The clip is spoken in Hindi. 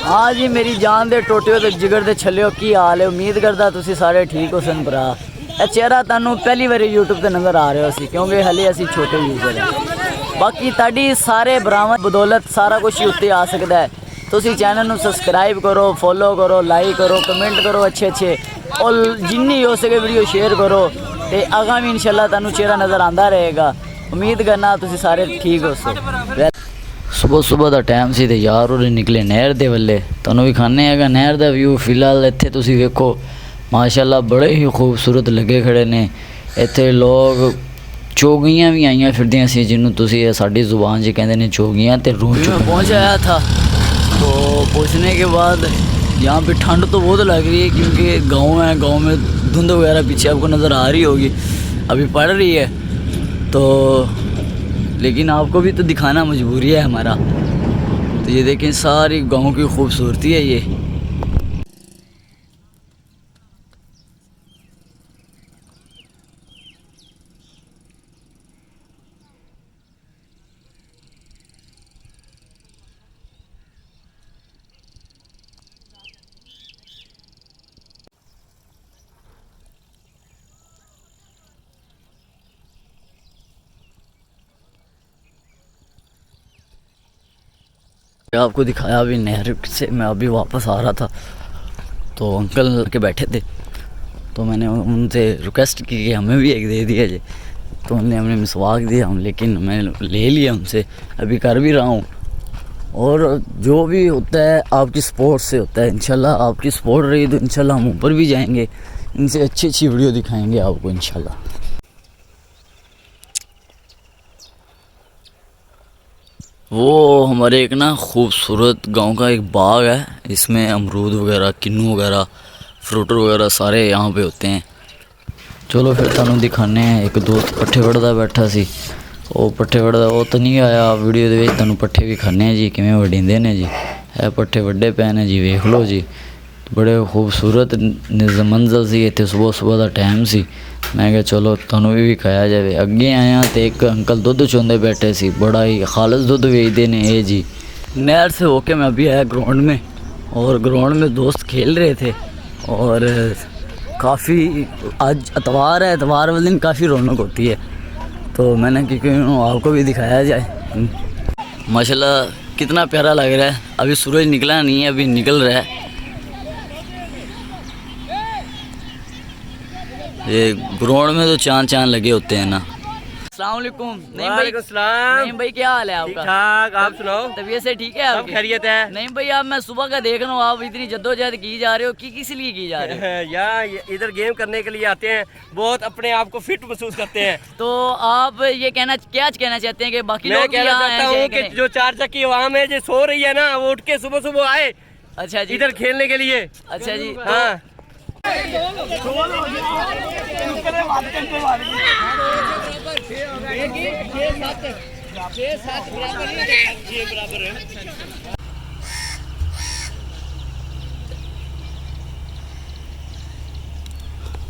हाँ जी मेरी जान दे टोटियो ते जिगर दे छल्लियो की हाल है। उम्मीद करदा तुसी सारे ठीक हो सन भरा। ए चेहरा तुहानू पहली बारी यूट्यूब ते नज़र आ रहे हो सी क्योंकि हले असी छोटे यूजर हैं। बाकी ताड़ी सारे भरावां बदौलत सारा कुछ उत्ते आ सकता है। तुसी चैनल नू सबसक्राइब करो, फॉलो करो, लाइक करो, कमेंट करो अच्छे अच्छे और जिन्नी हो सके वीडियो शेयर करो। तो अगा भी इंशाल्लाह तुहानू चेहरा नज़र आंदा रहेगा। उम्मीद करना तुसी सारे ठीक हो सो। सुबह सुबह का टाइम से यार और निकले नहर के वाले तुहानू भी खाने है नहर का व्यू। फिलहाल इत्थे तुसी वेखो माशाल्लाह बड़े ही खूबसूरत लगे खड़े ने। इत्थे लोग चोगियाँ भी आईयां फिरदियां सी जिन्हों तुसी साडी जुबान च कहंदे ने चोगियाँ। तो रूह पहुँच आया था तो पहुँचने के बाद यहाँ पे ठंड तो बहुत लग रही है क्योंकि गाँव है। गाँव में धुंध वगैरह पीछे आपको नज़र आ रही होगी, अभी पड़ रही है तो लेकिन आपको भी तो दिखाना मजबूरी है हमारा। तो ये देखें सारी गाँव की खूबसूरती है ये। आपको दिखाया अभी नहर से मैं अभी वापस आ रहा था तो अंकल के बैठे थे तो मैंने उनसे रिक्वेस्ट की कि हमें भी एक दे दिया जाए। तो उन्होंने हमने मिसवाक दिया हम, लेकिन मैं ले लिया हमसे, अभी कर भी रहा हूँ। और जो भी होता है आपकी सपोर्ट से होता है। इंशाल्लाह आपकी सपोर्ट रही तो इंशाल्लाह हम ऊपर भी जाएंगे, इनसे अच्छी अच्छी वीडियो दिखाएंगे आपको इंशाल्लाह। वो हमारे एक ना खूबसूरत गांव का एक बाग है, इसमें अमरूद वगैरह, किन्नू वगैरह, फ्रूट वगैरह सारे यहाँ पे होते हैं। चलो फिर तुहानू दिखाने हैं। एक दोस्त पट्ठे वढ़दा बैठा सी, वो पट्ठे वढ़दा वो तो नहीं आया वीडियो दे विच। तुहानू पट्ठे भी खाने जी किवें वढ़ींदे ने जी। है पट्ठे वड्डे पे ने जी, वेख लो जी। बड़े खूबसूरत मंजर सी इत्थे। सुबह सुबह का टाइम सी, मैं क्या चलो तुहानू भी खाया जाए। अगे आया तो एक अंकल दुध चोंदे बैठे सी, बड़ा ही खालस दुध वेचते ने ये जी। नहर से होके मैं अभी आया ग्राउंड में और ग्राउंड में दोस्त खेल रहे थे और काफ़ी आज इतवार है, इतवार वाले दिन काफ़ी रौनक होती है तो मैंने क्योंकि आपको भी दिखाया जाए। माशाल्लाह कितना प्यारा लग रहा है। अभी सूरज निकला नहीं है, अभी निकल रहा है। ये ग्राउंड में तो चांद चांद लगे होते हैं ना। अस्सलाम वालेकुम। नहीं भाई, नहीं भाई क्या हाल है आपका? ठीक ठाक, आप सुनाओ? तबीयत से ठीक है आपकी? सब खैरियत है। नहीं भाई आप मैं सुबह का देख रहा हूँ आप इतनी जद्दोजहद की जा रहे हो कि किस लिए की जा रहे हो? यार इधर गेम करने के लिए आते हैं, बहुत अपने आप को फिट महसूस करते हैं। तो आप ये क्या कहना चाहते हैं कि बाकी लोग कहना चाहता हूँ कि जो चार चक्की आवाम है जो सो रही है ना, वो उठ के सुबह सुबह आए। अच्छा जी, इधर खेलने के लिए। अच्छा जी। हाँ